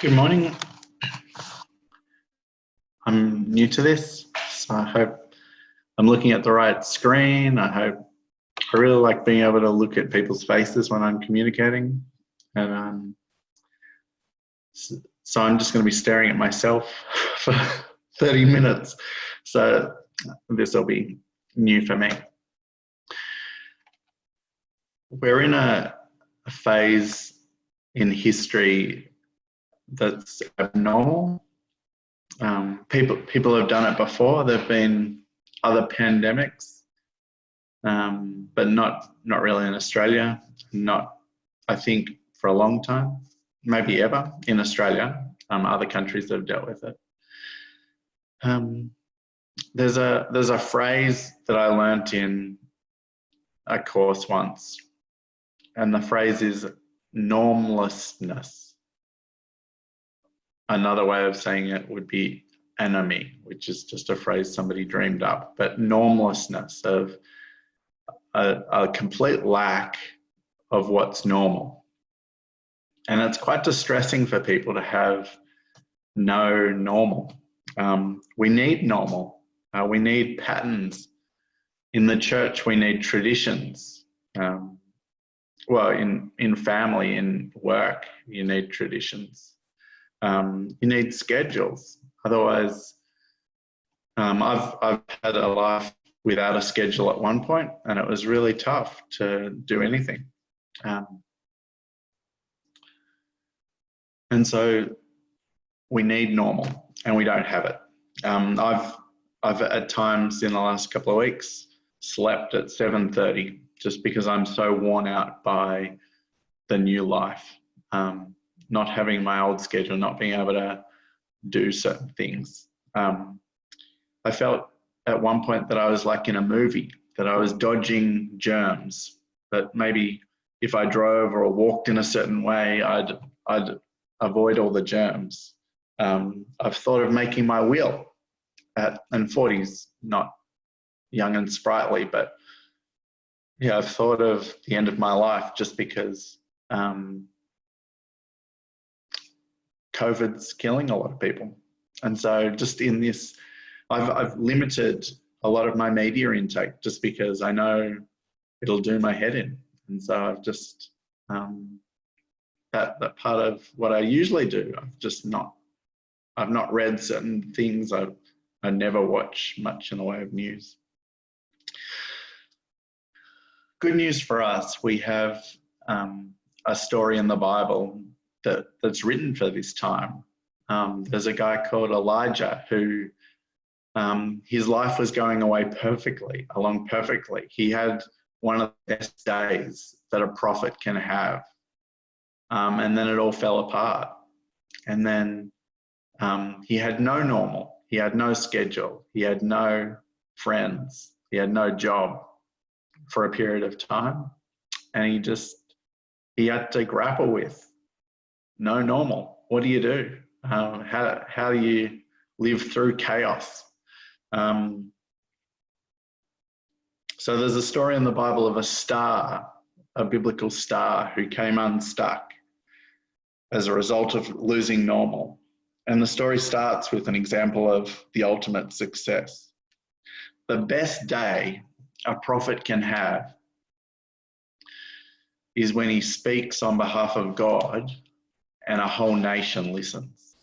Good morning. I'm new to this, so I hope I'm looking at the right screen. I really like being able to look at people's faces when I'm communicating. And so I'm just going to be staring at myself for 30 minutes. So this will be new for me. We're in a phase in history that's abnormal. People have done it before. There've been other pandemics, but not really in Australia. Not, I think, for a long time, maybe ever in Australia. Other countries that have dealt with it. There's a phrase that I learnt in a course once, and the phrase is normlessness. Another way of saying it would be anomie, which is just a phrase somebody dreamed up, but normlessness of a complete lack of what's normal. And it's quite distressing for people to have no normal. We need normal. We need patterns. In the church, we need traditions. Well, in family, in work, you need traditions. You need schedules. Otherwise, I've had a life without a schedule at one point, and it was really tough to do anything. And so we need normal, and we don't have it. I've at times in the last couple of weeks slept at 7:30 just because I'm so worn out by the new life. Not having my old schedule, not being able to do certain things. I felt at one point that I was like in a movie, that I was dodging germs, that maybe if I drove or walked in a certain way, I'd avoid all the germs. I've thought of making my will and 40's not young and sprightly, but yeah, I've thought of the end of my life just because COVID's killing a lot of people. And so just in this, I've limited a lot of my media intake just because I know it'll do my head in. And so I've just, that part of what I usually do, I've not read certain things. I never watch much in the way of news. Good news for us, we have a story in the Bible that's written for this time. There's a guy called Elijah who his life was going along perfectly. He had one of the best days that a prophet can have. And then it all fell apart. And then he had no normal. He had no schedule. He had no friends. He had no job for a period of time. And he had to grapple with no normal. What do you do? How do you live through chaos? So there's a story in the Bible of a biblical star who came unstuck as a result of losing normal. And the story starts with an example of the ultimate success. The best day a prophet can have is when he speaks on behalf of God and a whole nation listens.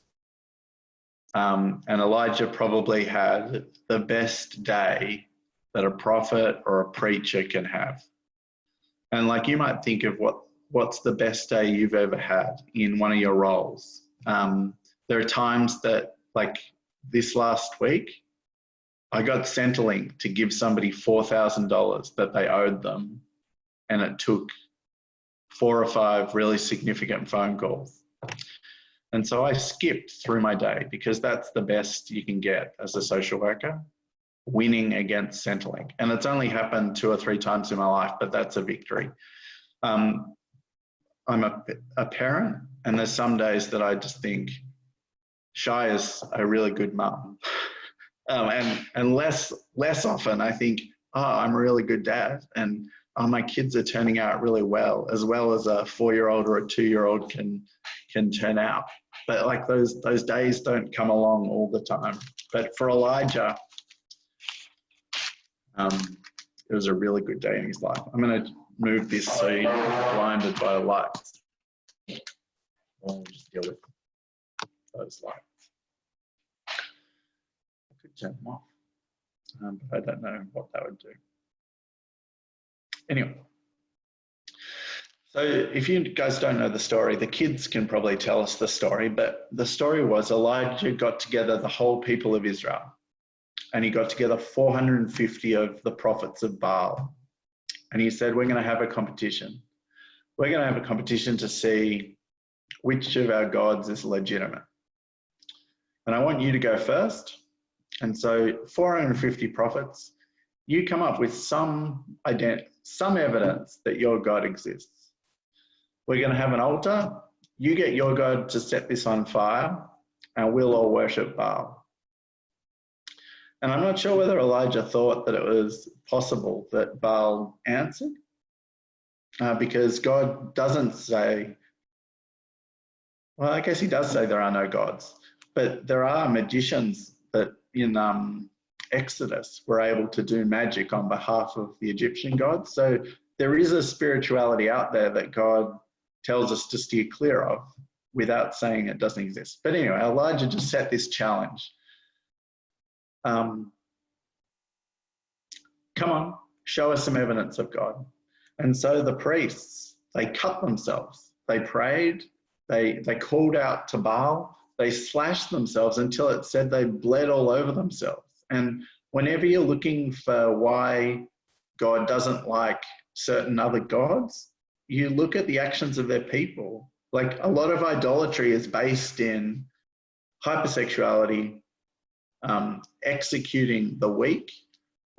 And Elijah probably had the best day that a prophet or a preacher can have. And like you might think of what's the best day you've ever had in one of your roles. There are times that, like this last week, I got Centrelink to give somebody $4,000 that they owed them, and it took 4 or 5 really significant phone calls. And so I skipped through my day because that's the best you can get as a social worker, winning against Centrelink. And it's only happened 2 or 3 times in my life, but that's a victory. I'm a parent, and there's some days that I just think, Shai is a really good mum. And less often I think, I'm a really good dad, and my kids are turning out really well as a 4-year-old or a 2-year-old can can turn out. But like those days don't come along all the time. But for Elijah, it was a really good day in his life. I'm going to move this so you're not blinded by the lights. I'll just deal with those lights. I could turn them off, but I don't know what that would do. Anyway, so if you guys don't know the story, the kids can probably tell us the story, but the story was Elijah got together the whole people of Israel, and he got together 450 of the prophets of Baal, and he said, we're going to have a competition. We're going to have a competition to see which of our gods is legitimate. And I want you to go first. And so 450 prophets, you come up with some evidence that your God exists. We're going to have an altar. You get your God to set this on fire, and we'll all worship Baal. And I'm not sure whether Elijah thought that it was possible that Baal answered, because God doesn't say, well, I guess he does say there are no gods, but there are magicians that in Exodus were able to do magic on behalf of the Egyptian gods. So there is a spirituality out there that God tells us to steer clear of without saying it doesn't exist. But anyway, Elijah just set this challenge. Come on, show us some evidence of God. And so the priests, they cut themselves. They prayed. They called out to Baal. They slashed themselves until it said they bled all over themselves. And whenever you're looking for why God doesn't like certain other gods, you look at the actions of their people. Like a lot of idolatry is based in hypersexuality, executing the weak,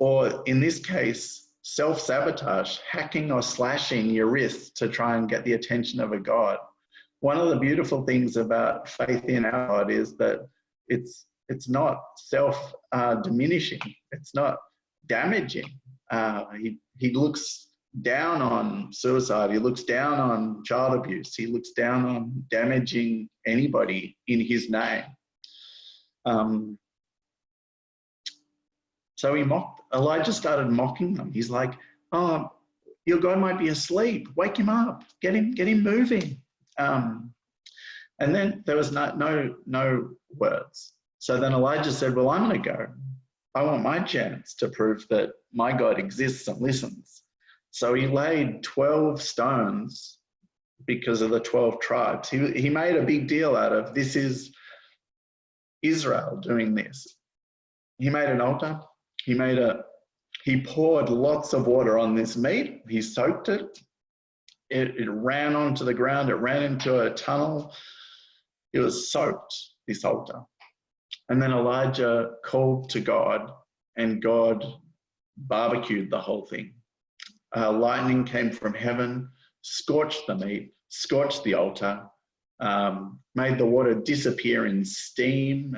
or in this case, self-sabotage, hacking or slashing your wrists to try and get the attention of a god. One of the beautiful things about faith in our God is that it's not self-diminishing. It's not damaging. He looks down on suicide. He looks down on child abuse. He looks down on damaging anybody in his name. So Elijah started mocking them. He's like, oh, your God might be asleep. Wake him up. Get him moving. And then there was no words. So then Elijah said, well, I'm going to go. I want my chance to prove that my God exists and listens. So he laid 12 stones because of the 12 tribes. He made a big deal out of, this is Israel doing this. He made an altar. He poured lots of water on this meat. He soaked it. It ran onto the ground. It ran into a tunnel. It was soaked, this altar. And then Elijah called to God, and God barbecued the whole thing. Lightning came from heaven, scorched the meat, scorched the altar, made the water disappear in steam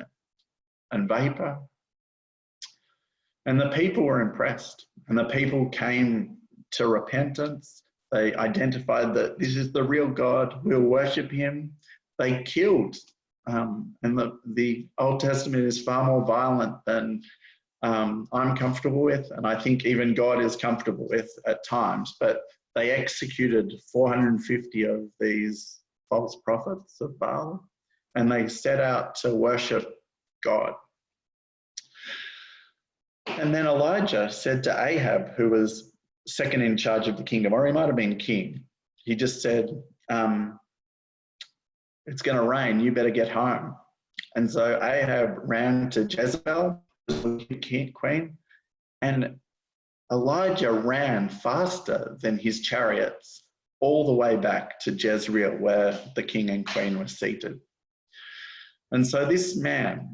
and vapor. And the people were impressed, and the people came to repentance. They identified that this is the real God, we'll worship him. They killed, and the Old Testament is far more violent than I'm comfortable with, and I think even God is comfortable with at times, but they executed 450 of these false prophets of Baal, and they set out to worship God. And then Elijah said to Ahab, who was second in charge of the kingdom, or he might have been king, he just said, it's going to rain, you better get home. And so Ahab ran to Jezebel, the queen, and Elijah ran faster than his chariots all the way back to Jezreel, where the king and queen were seated. And so this man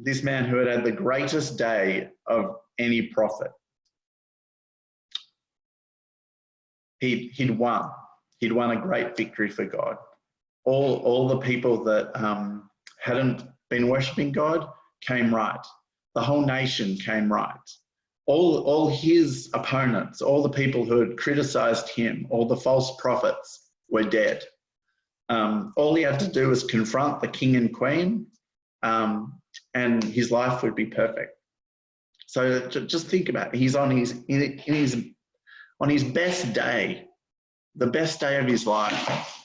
who had had the greatest day of any prophet, he'd won a great victory for God. All the people that hadn't been worshipping God came right. The whole nation came right. All his opponents, all the people who had criticized him, all the false prophets were dead. All he had to do was confront the king and queen, and his life would be perfect. So just think about it. He's on his best day, the best day of his life.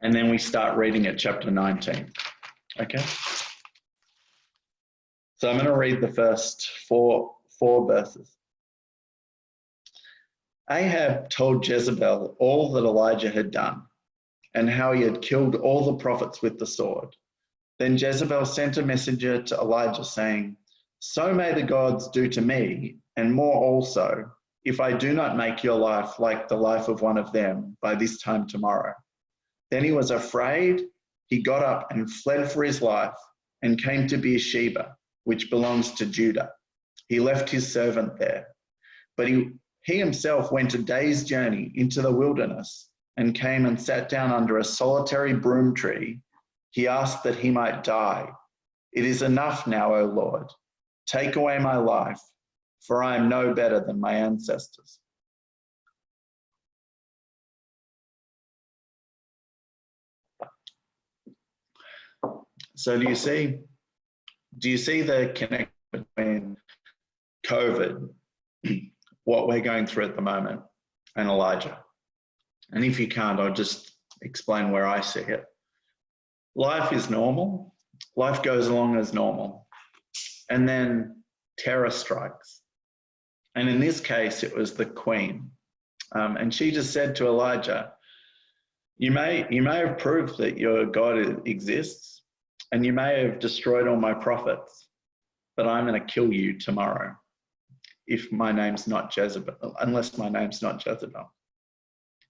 And then we start reading at chapter 19. Okay. So I'm going to read the first four verses. Ahab told Jezebel all that Elijah had done and how he had killed all the prophets with the sword. Then Jezebel sent a messenger to Elijah saying, "So may the gods do to me, and more also, if I do not make your life like the life of one of them by this time tomorrow." Then he was afraid. He got up and fled for his life and came to Beersheba, which belongs to Judah. He left his servant there. But he himself went a day's journey into the wilderness and came and sat down under a solitary broom tree. He asked that he might die. "It is enough now, O Lord. Take away my life, for I am no better than my ancestors." So do you see the connection between COVID, what we're going through at the moment, and Elijah? And if you can't, I'll just explain where I see it. Life is normal. Life goes along as normal. And then terror strikes. And in this case, it was the queen. And she just said to Elijah, you may have proved that your God exists, and you may have destroyed all my prophets, but I'm going to kill you tomorrow if my name's not Jezebel, unless my name's not Jezebel.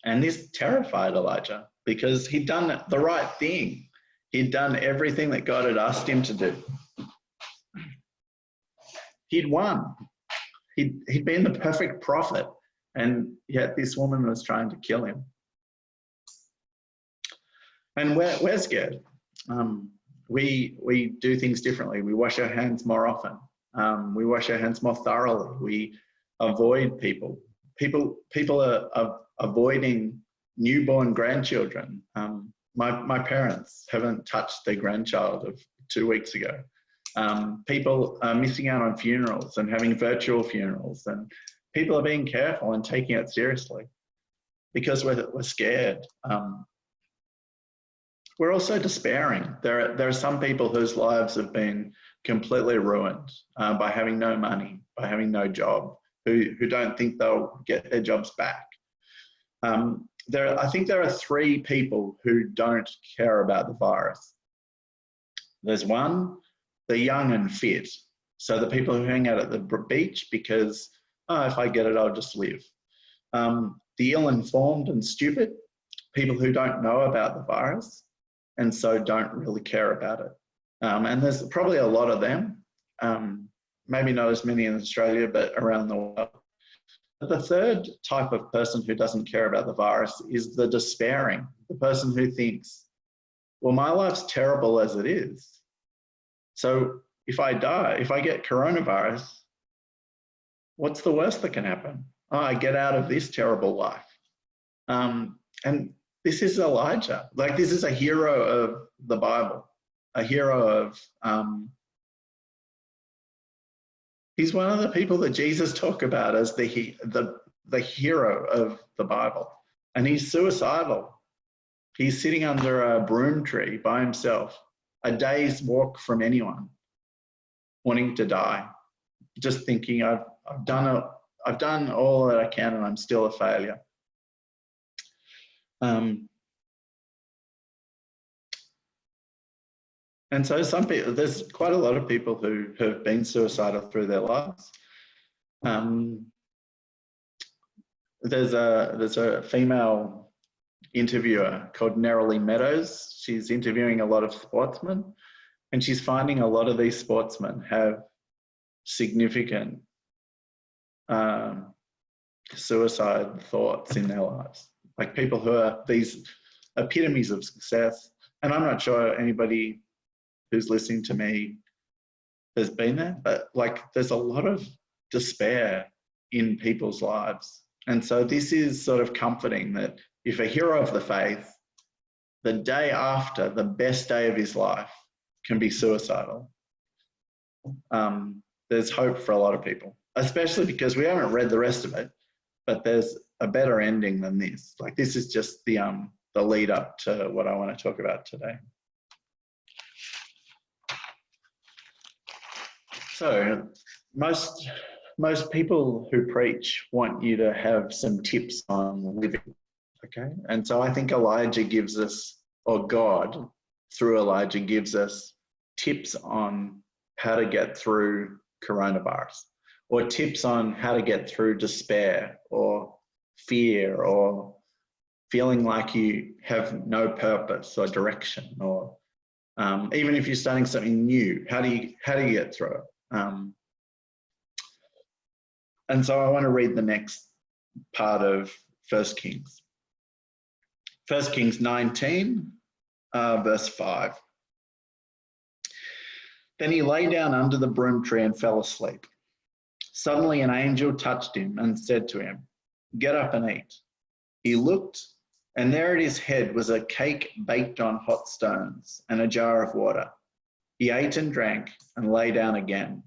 And this terrified Elijah because he'd done the right thing. He'd done everything that God had asked him to do. He'd won. He'd been the perfect prophet, and yet this woman was trying to kill him. And we're scared. We do things differently. We wash our hands more often. We wash our hands more thoroughly. We avoid people. People are avoiding newborn grandchildren. My parents haven't touched their grandchild of 2 weeks ago. People are missing out on funerals and having virtual funerals, and people are being careful and taking it seriously because we're scared. We're also despairing. There are some people whose lives have been completely ruined by having no money, by having no job, who don't think they'll get their jobs back. I think there are 3 people who don't care about the virus. There's one, the young and fit. So the people who hang out at the beach because, if I get it, I'll just live. The ill-informed and stupid, people who don't know about the virus and so don't really care about it. And there's probably a lot of them, maybe not as many in Australia, but around the world. The third type of person who doesn't care about the virus is the despairing, the person who thinks, well, my life's terrible as it is. So if I die, if I get coronavirus, what's the worst that can happen? I get out of this terrible life. And this is Elijah. Like, this is a hero of the Bible, a hero of, he's one of the people that Jesus talked about as the hero of the Bible. And he's suicidal. He's sitting under a broom tree by himself, a day's walk from anyone, wanting to die, just thinking, I've done all that I can and I'm still a failure. And so there's quite a lot of people who have been suicidal through their lives. There's a female interviewer called Nerily Meadows. She's interviewing a lot of sportsmen, and she's finding a lot of these sportsmen have significant suicide thoughts in their lives. Like, people who are these epitomes of success. And I'm not sure anybody who's listening to me has been there, but like, there's a lot of despair in people's lives. And so this is sort of comforting that if a hero of the faith, the day after the best day of his life can be suicidal, there's hope for a lot of people, especially because we haven't read the rest of it, but there's a better ending than this. Like, this is just the lead up to what I want to talk about today. So most people who preach want you to have some tips on living, okay? And so I think Elijah gives us, or God through Elijah gives us tips on how to get through coronavirus, or tips on how to get through despair or fear or feeling like you have no purpose or direction, or even if you're starting something new, how do you get through it? And so I want to read the next part of 1 Kings. 1 Kings 19, verse 5. Then he lay down under the broom tree and fell asleep. Suddenly an angel touched him and said to him, "Get up and eat." He looked, and there at his head was a cake baked on hot stones and a jar of water. He ate and drank and lay down again.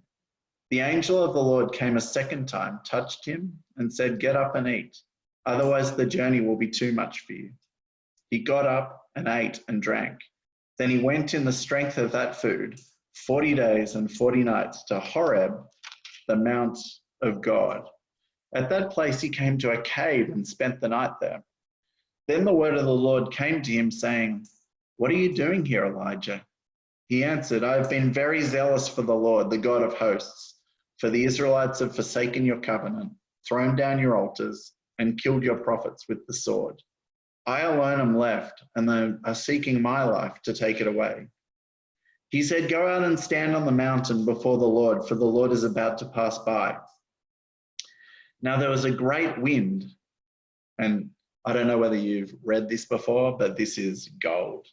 The angel of the Lord came a second time, touched him, and said, "Get up and eat, otherwise the journey will be too much for you." He got up and ate and drank. Then he went in the strength of that food 40 days and 40 nights to Horeb, the mount of God. At that place he came to a cave and spent the night there. Then the word of the Lord came to him, saying, "What are you doing here, Elijah?" He answered, "I have been very zealous for the Lord, the God of hosts. For the Israelites have forsaken your covenant, thrown down your altars, and killed your prophets with the sword. I alone am left, and they are seeking my life to take it away." He said, "Go out and stand on the mountain before the Lord, for the Lord is about to pass by." Now there was a great wind, and I don't know whether you've read this before, but this is gold.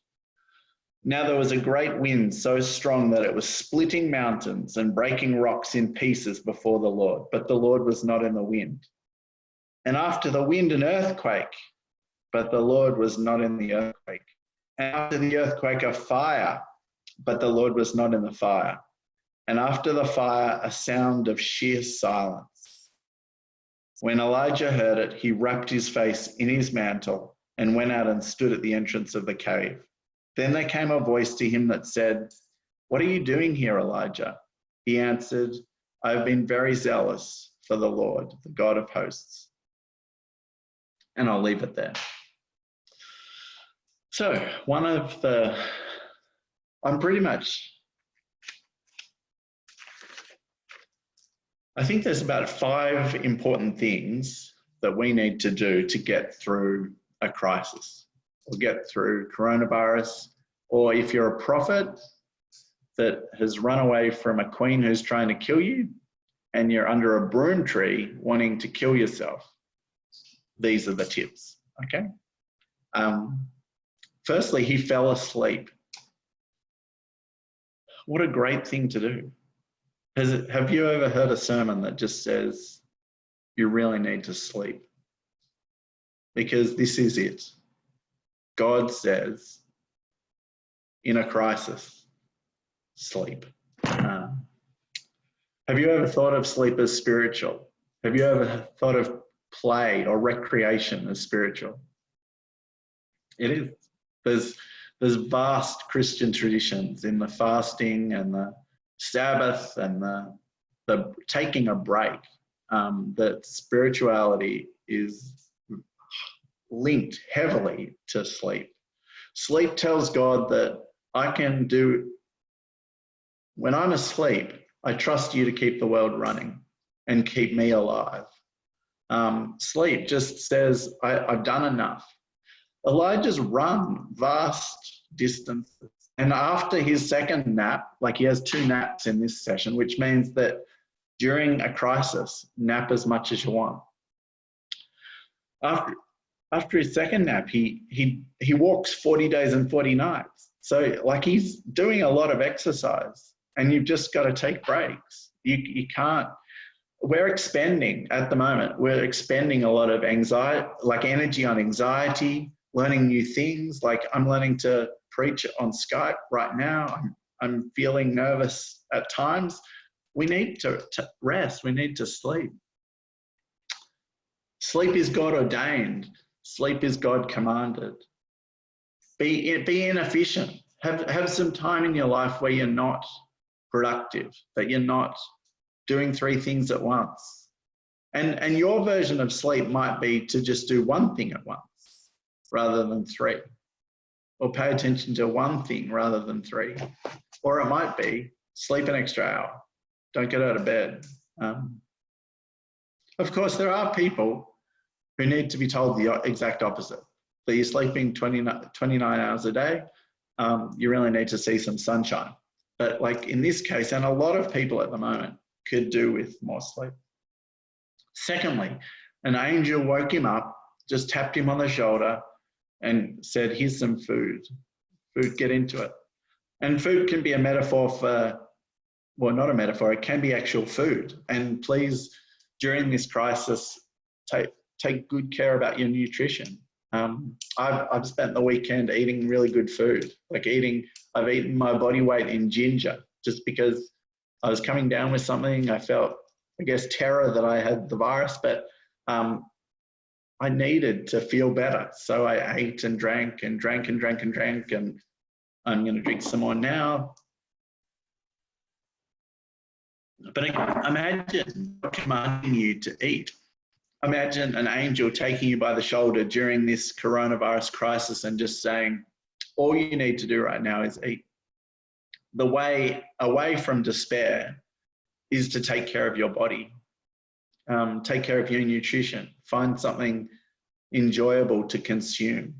Now there was a great wind so strong that it was splitting mountains and breaking rocks in pieces before the Lord, but the Lord was not in the wind. And after the wind, an earthquake, but the Lord was not in the earthquake. And after the earthquake, a fire, but the Lord was not in the fire. And after the fire, a sound of sheer silence. When Elijah heard it, he wrapped his face in his mantle and went out and stood at the entrance of the cave. Then there came a voice to him that said, "What are you doing here, Elijah?" He answered, "I have been very zealous for the Lord, the God of hosts." And I'll leave it there. So I think there's about 5 important things that we need to do to get through a crisis, or get through coronavirus, or if you're a prophet that has run away from a queen who's trying to kill you and you're under a broom tree wanting to kill yourself. These are the tips, okay? Firstly, he fell asleep. What a great thing to do. Have you ever heard a sermon that just says you really need to sleep? Because this is it. God says, in a crisis, sleep. Have you ever thought of sleep as spiritual? Have you ever thought of play or recreation as spiritual? It is. There's vast Christian traditions in the fasting and the Sabbath and the taking a break, that spirituality is linked heavily to sleep. Sleep tells God that when I'm asleep, I trust you to keep the world running and keep me alive. Sleep just says, I've done enough. Elijah's run vast distances. And after his second nap, like he has 2 naps in this session, which means that during a crisis, nap as much as you want. After his second nap, he walks 40 days and 40 nights. So like he's doing a lot of exercise, and you've just got to take breaks. You can't, we're expending at the moment, we're expending a lot of anxiety, like energy on anxiety, learning new things. Like I'm learning to preach on Skype right now. I'm feeling nervous at times. We need to rest. We need to sleep. Sleep is God ordained. Sleep is God commanded. Be inefficient. Have some time in your life where you're not productive, that you're not doing 3 things at once. And your version of sleep might be to just do one thing at once rather than 3, or pay attention to one thing rather than 3. Or it might be sleep an extra hour. Don't get out of bed. Of course, there are people who need to be told the exact opposite. That you're sleeping 29 hours a day, you really need to see some sunshine. But like in this case, and a lot of people at the moment could do with more sleep. Secondly, an angel woke him up, just tapped him on the shoulder and said, here's some food. Food, get into it. And food can be a metaphor for, well, not a metaphor, it can be actual food. And please, during this crisis, take good care about your nutrition. I've spent the weekend eating really good food, like I've eaten my body weight in ginger just because I was coming down with something. I felt, I guess, terror that I had the virus, but I needed to feel better. So I ate and drank and drank and drank and drank, and I'm going to drink some more now. But imagine commanding you to eat. Imagine an angel taking you by the shoulder during this coronavirus crisis and just saying, all you need to do right now is eat. The way away from despair is to take care of your body, take care of your nutrition, find something enjoyable to consume.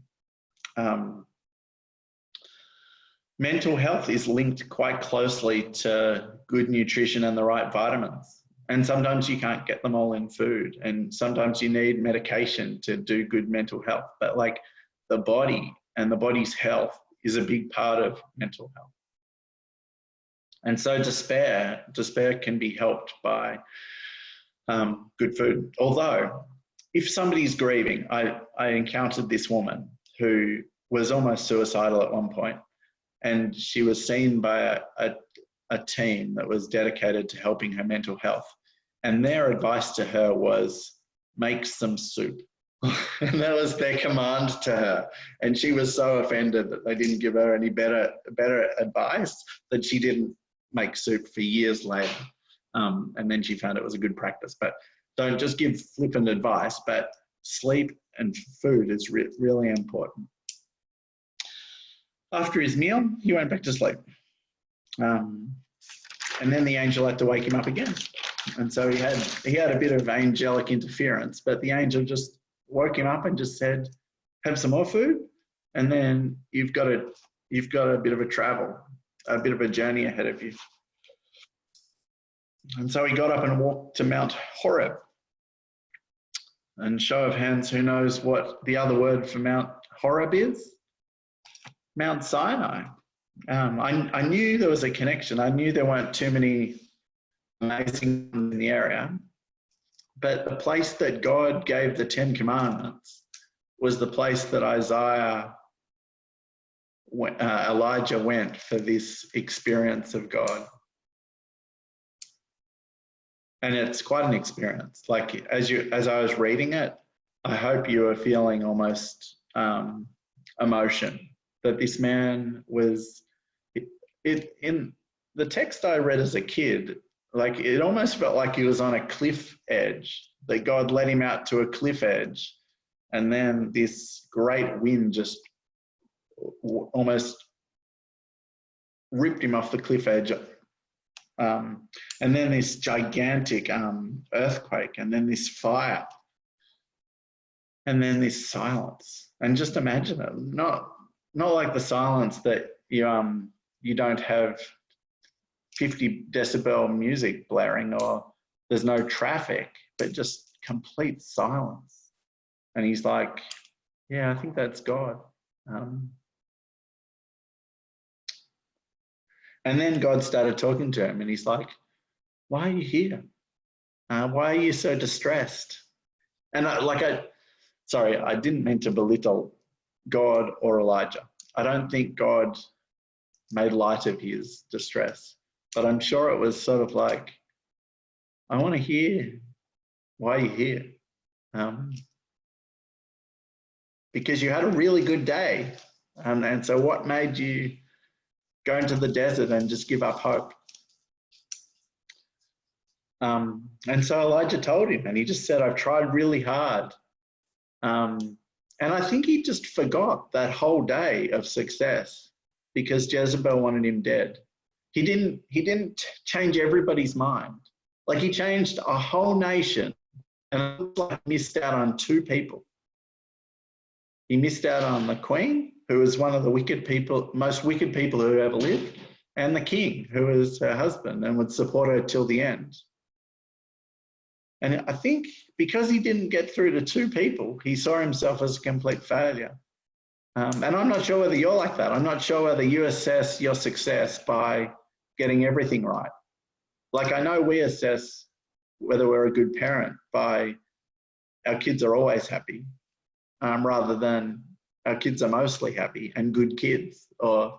Mental health is linked quite closely to good nutrition and the right vitamins. And sometimes you can't get them all in food, and sometimes you need medication to do good mental health. But like the body and the body's health is a big part of mental health. And so despair can be helped by good food. Although if somebody's grieving, I encountered this woman who was almost suicidal at one point, and she was seen by a team that was dedicated to helping her mental health. And their advice to her was, make some soup. And that was their command to her. And she was so offended that they didn't give her any better advice that she didn't make soup for years later. And then she found it was a good practice. But don't just give flippant advice, but sleep and food is really important. After his meal, he went back to sleep. And then the angel had to wake him up again. And so he had a bit of angelic interference, but the angel just woke him up and just said, have some more food, and then you've got a bit of a travel, a bit of a journey ahead of you. And so he got up and walked to Mount Horeb. And show of hands, who knows what the other word for Mount Horeb is? Mount Sinai. I knew there was a connection. I knew there weren't too many amazing in the area, but the place that God gave the 10 Commandments was the place that Elijah went for this experience of God. And it's quite an experience. Like as I was reading it, I hope you were feeling almost emotion that this man was. In the text I read as a kid, like it almost felt like he was on a cliff edge. That God led him out to a cliff edge, and then this great wind just almost ripped him off the cliff edge. And then this gigantic earthquake, and then this fire, and then this silence. And just imagine it, not like the silence that you don't have 50 decibel music blaring or there's no traffic, but just complete silence. And he's like, yeah, I think that's God. And then God started talking to him, and he's like, why are you here? Why are you so distressed? And I didn't mean to belittle God or Elijah. I don't think God made light of his distress, but I'm sure it was sort of like, I want to hear why you're here. Because you had a really good day. And so what made you go into the desert and just give up hope? And so Elijah told him, and he just said, I've tried really hard. And I think he just forgot that whole day of success because Jezebel wanted him dead. He didn't change everybody's mind. Like, he changed a whole nation, and it looked like he missed out on 2 people. He missed out on the queen, who was one of the most wicked people who ever lived, and the king, who was her husband and would support her till the end. And I think because he didn't get through to 2 people, he saw himself as a complete failure. And I'm not sure whether you're like that. I'm not sure whether you assess your success by getting everything right. Like, I know we assess whether we're a good parent by our kids are always happy, rather than our kids are mostly happy and good kids, or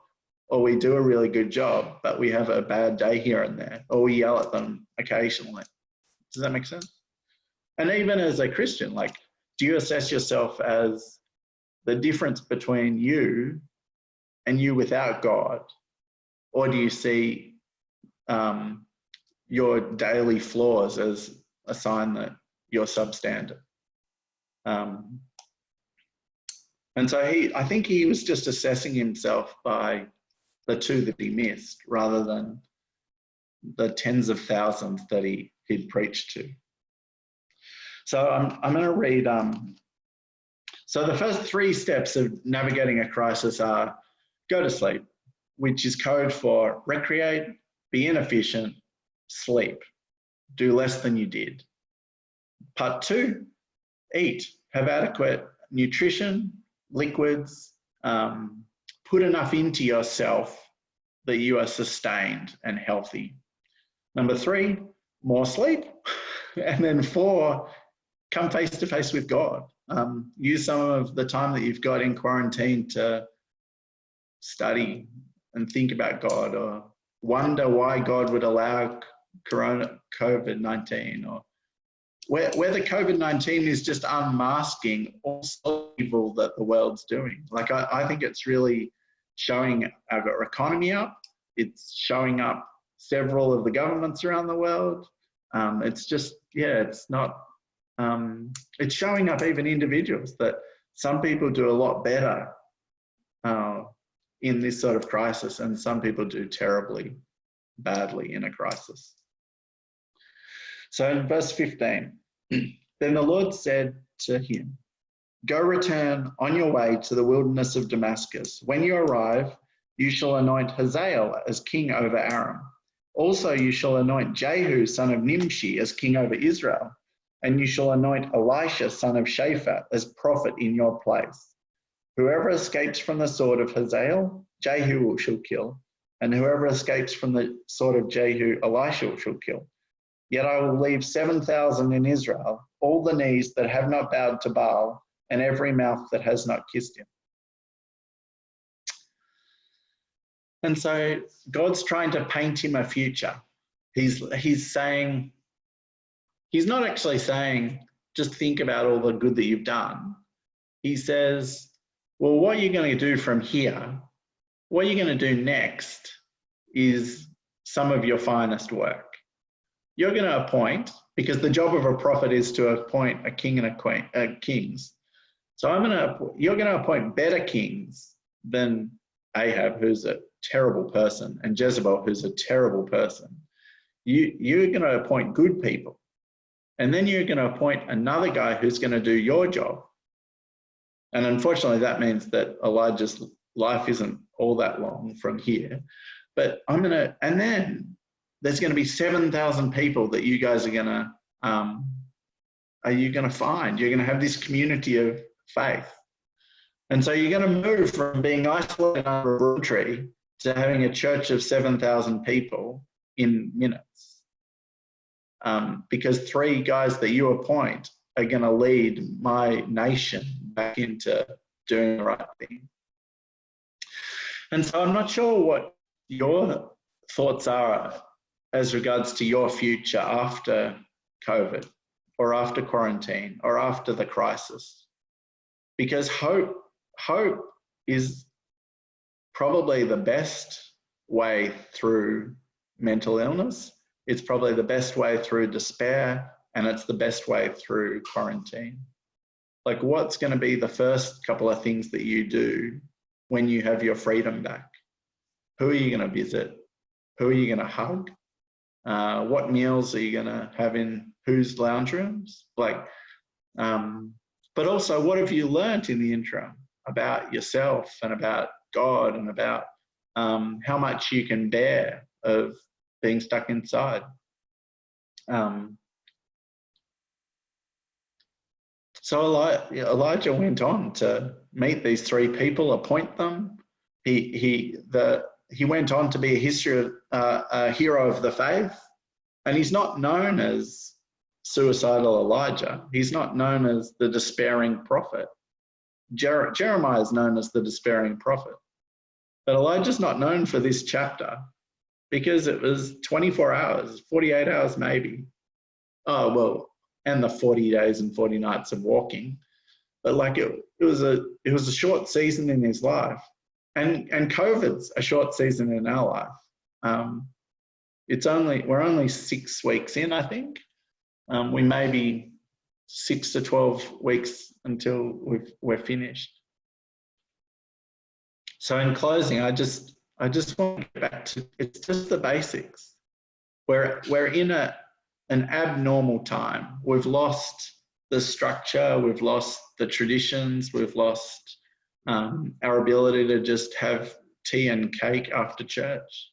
we do a really good job, but we have a bad day here and there, or we yell at them occasionally. Does that make sense? And even as a Christian, like, do you assess yourself as the difference between you and you without God? Or do you see your daily flaws as a sign that you're substandard? And so I think he was just assessing himself by the 2 that he missed, rather than the tens of thousands that he'd preached to. So I'm going to read. So the first 3 steps of navigating a crisis are: go to sleep, which is code for recreate, be inefficient, sleep, do less than you did. Part 2, eat, have adequate nutrition, liquids, put enough into yourself that you are sustained and healthy. Number 3, more sleep. And then 4, come face to face with God. Use some of the time that you've got in quarantine to study and think about God, or wonder why God would allow COVID-19, or whether COVID-19 is just unmasking all evil that the world's doing. Like, I think it's really showing our economy up. It's showing up several of the governments around the world. It's just, it's not, it's showing up even individuals, that some people do a lot better in this sort of crisis, and some people do terribly badly in a crisis. So in verse 15, then the Lord said to him, go return on your way to the wilderness of Damascus. When you arrive, you shall anoint Hazael as king over Aram. Also you shall anoint Jehu, son of Nimshi, as king over Israel. And you shall anoint Elisha, son of Shaphat, as prophet in your place. Whoever escapes from the sword of Hazael, Jehu shall kill. And whoever escapes from the sword of Jehu, Elisha shall kill. Yet I will leave 7,000 in Israel, all the knees that have not bowed to Baal, and every mouth that has not kissed him. And so God's trying to paint him a future. He's saying, he's not actually saying, just think about all the good that you've done. He says, well, what you're going to do from here, what you're going to do next is some of your finest work. You're going to appoint, because the job of a prophet is to appoint a king and a queen, kings. So you're going to appoint better kings than Ahab, who's a terrible person, and Jezebel, who's a terrible person. You're going to appoint good people. And then you're going to appoint another guy who's going to do your job. And unfortunately, that means that Elijah's life isn't all that long from here. But and then there's going to be 7,000 people that you guys are going to find. You're going to have this community of faith. And so you're going to move from being isolated under a broom tree to having a church of 7,000 people in minutes. because 3 guys that you appoint are going to lead my nation back into doing the right thing. And so I'm not sure what your thoughts are as regards to your future after COVID or after quarantine or after the crisis, because hope is probably the best way through mental illness. It's probably the best way through despair, and it's the best way through quarantine. Like, what's going to be the first couple of things that you do when you have your freedom back? Who are you going to visit? Who are you going to hug? What meals are you going to have in whose lounge rooms? Like, but also, what have you learnt in the interim about yourself and about God and about how much you can bear of being stuck inside? So Elijah went on to meet these 3 people, appoint them. He went on to be a hero of the faith, and he's not known as suicidal Elijah. He's not known as the despairing prophet. Jeremiah is known as the despairing prophet, but Elijah's not known for this chapter because it was 24 hours, 48 hours maybe. Oh, well, and the 40 days and 40 nights of walking. But like it was a short season in his life. And COVID's a short season in our life. We're only 6 weeks in, I think. We may be 6 to 12 weeks until we're finished. So in closing, I just want to get back to, it's just the basics. We're in an abnormal time. We've lost the structure, we've lost the traditions, we've lost our ability to just have tea and cake after church.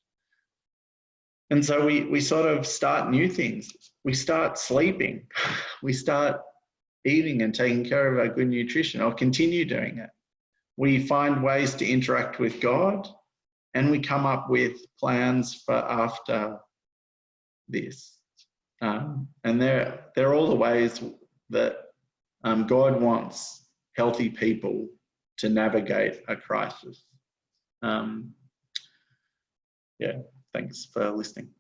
And so we sort of start new things. We start sleeping. We start eating and taking care of our good nutrition, or continue doing it. We find ways to interact with God, and we come up with plans for after this. And they're all the ways that God wants healthy people to navigate a crisis. Yeah, thanks for listening.